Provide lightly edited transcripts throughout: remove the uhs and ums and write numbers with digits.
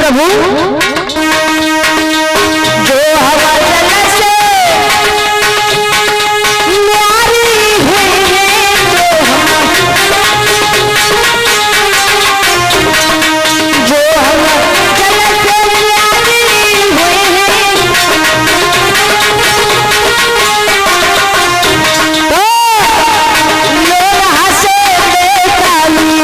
प्रभु जो हवा जल से न्यारी हुई है, जो हवा जल से न्यारी हुई है, तो लोग हंसे बेताली,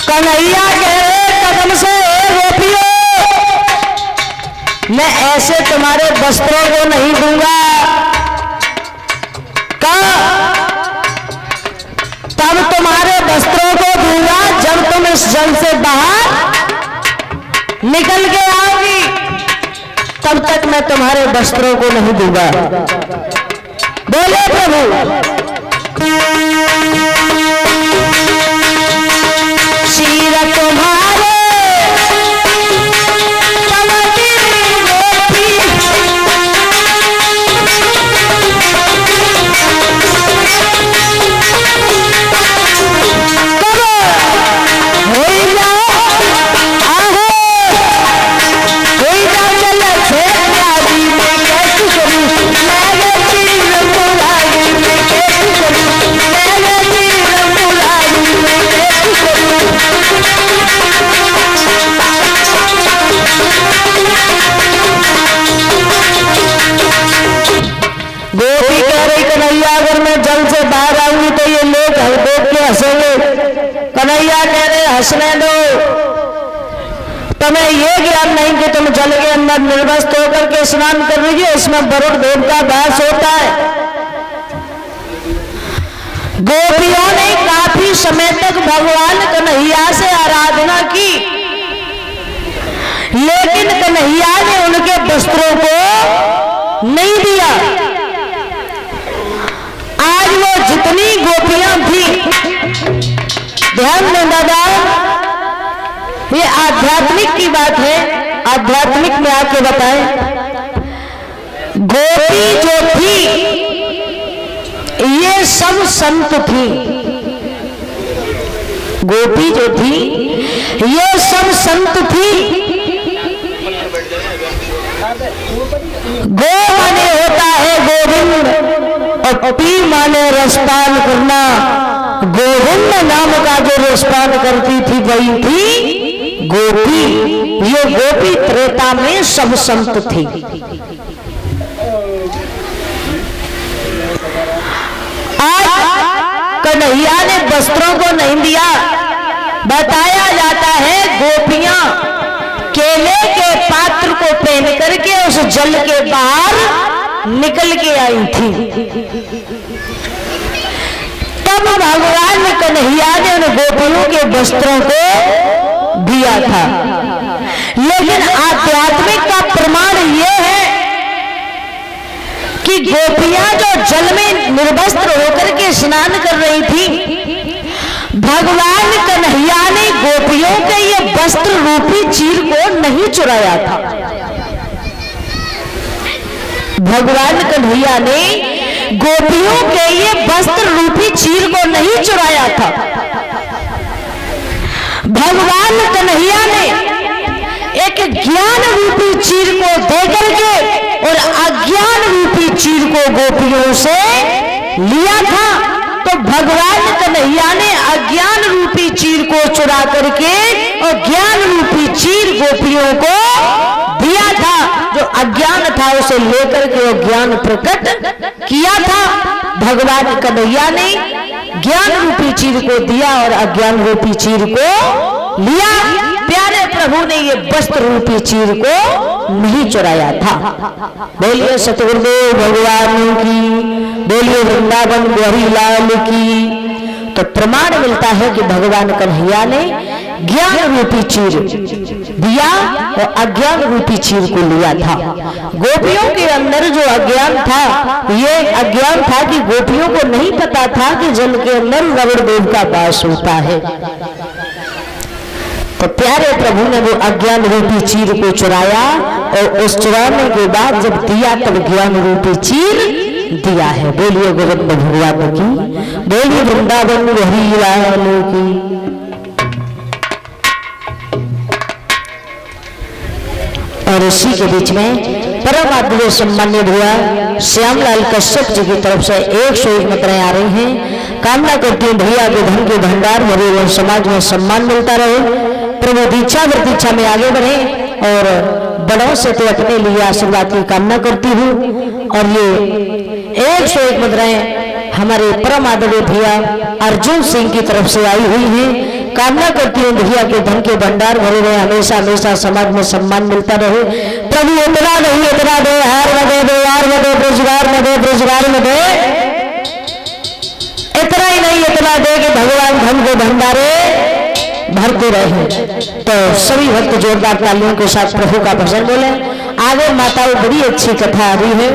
कन्हैया के कदम से गोपियों, मैं ऐसे तुम्हारे वस्त्रों को नहीं दूंगा। तब तुम्हारे वस्त्रों को दूंगा जब तुम इस जल से बाहर निकल के आओगी, तब तक मैं तुम्हारे वस्त्रों को नहीं दूंगा। बोले प्रभु शीर तुम्हारे कन्हैया कह रहे हंसने दो, तुम्हें ये ज्ञान नहीं कि तुम जल के अंदर निर्वस्त्र होकर के स्नान कर रही हो, इसमें वरुण देव का वास होता है। गोपियों ने काफी समय तक भगवान कन्हैया से आराधना की, लेकिन कन्हैया ने उनके वस्त्रों को नहीं दिया। आज वो जितनी गोपियां थी, ध्यान दें दादा, ये आध्यात्मिक की बात है, आध्यात्मिक में आके बताएं। गोपी जो थी ये सब संत थी, गोपी जो थी ये सब संत थी। गो माने होता है गोविंद और पी माने रसपान करना। गोविंद नाम का जो रसपान करती थी वही थी गोपी। ये गोपी त्रेता में सब संत थी। आज कन्हैया ने वस्त्रों को नहीं दिया। बताया जाता है गोपियां केले के पात्र को पहन करके उस जल के बाहर निकल के आई थी। तब भगवान कन्हैया ने उन गोपियों के वस्त्रों को दिया था। लेकिन आध्यात्मिक का प्रमाण यह है कि गोपियां जो जल में निर्वस्त्र होकर के स्नान कर रही थी, भगवान कन्हैया ने गोपियों के ये वस्त्र रूपी चीर को नहीं चुराया था। भगवान कन्हैया ने गोपियों के ये वस्त्र रूपी चीर को नहीं चुराया था। भगवान कन्हैया ने एक ज्ञान रूपी चीर को देकर के और अज्ञान रूपी चीर को गोपियों से लिया था। तो भगवान कन्हैया ने अज्ञान रूपी चीर को चुरा करके और ज्ञान रूपी चीर गोपियों को दिया था। जो अज्ञान था उसे लेकर के वो ज्ञान प्रकट किया था। भगवान कन्हैया ने ज्ञान रूपी चीर को दिया और अज्ञान रूपी चीर को लिया। प्यारे प्रभु ने ये वस्त्र रूपी चीर को नहीं चुराया था। बोलिए सतगुरुदेव भगवान की, बोलिए वृंदावन बिहारी लाल की। तो प्रमाण मिलता है कि भगवान कन्हैया ने ज्ञान रूपी चीर दिया और अज्ञान रूपी चीर को लिया था। गोपियों के अंदर जो अज्ञान था, ये अज्ञान था कि गोपियों को नहीं पता था कि जल के अंदर रवण देव का वास होता है। तो प्यारे प्रभु ने वो अज्ञान रूपी चीर को चुराया और उस चुराने के बाद जब दिया तब ज्ञान रूपी चीर दिया है। बोलिए गोविंद भगवान की, बोलिए वृंदावन हरि लाल की। और इसी के बीच में परम आदरणीय सम्मानित हुआ श्यामलाल कश्यप जी की तरफ से 101 मुद्राएं आ रही हैं। कामना करती हूँ भैया के धन के भंडार भरे समाज में सम्मान मिलता रहे, प्रभु दीक्षा व दीक्षा में आगे बढ़े और बड़ों से तो अपने लिए आशीर्वाद की कामना करती हूँ। और ये 101 मुद्राएं हमारे परम आदरणीय भैया अर्जुन सिंह की तरफ से आई हुई हैं। कामना करती हूँ भैया के धन के भंडार भरे रहे, हमेशा हमेशा समाज में सम्मान मिलता रहे। प्रभु इतना नहीं इतना दे, हार में दे, यार में दे, रोजगार में दे, रोजगार में दे, इतना ही नहीं इतना दे कि भगवान धन के भंडारे भरते रहे। तो सभी भक्त जोरदार तालियों के साथ प्रभु का भजन बोले। आगे माताओं बड़ी अच्छी कथा आ रही है।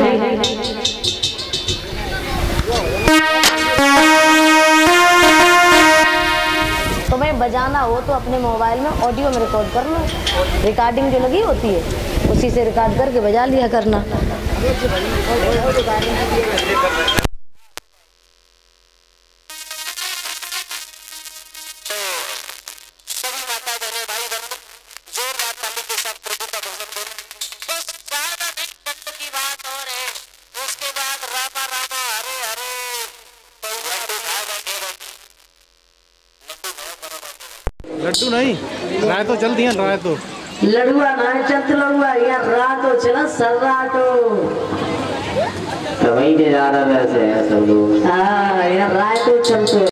तुम्हें बजाना हो तो अपने मोबाइल में ऑडियो में रिकॉर्ड कर लो, रिकॉर्डिंग जो लगी होती है उसी से रिकॉर्ड करके बजा लिया करना। लड्डू नहीं, राय तो चल दिया, राय तो लड़ुआ ना चलते लड़ुआ यार, रातो चला सर्राटो तो वहीं पे जा रहा है सब लोग। हाँ यार राय तो चलते।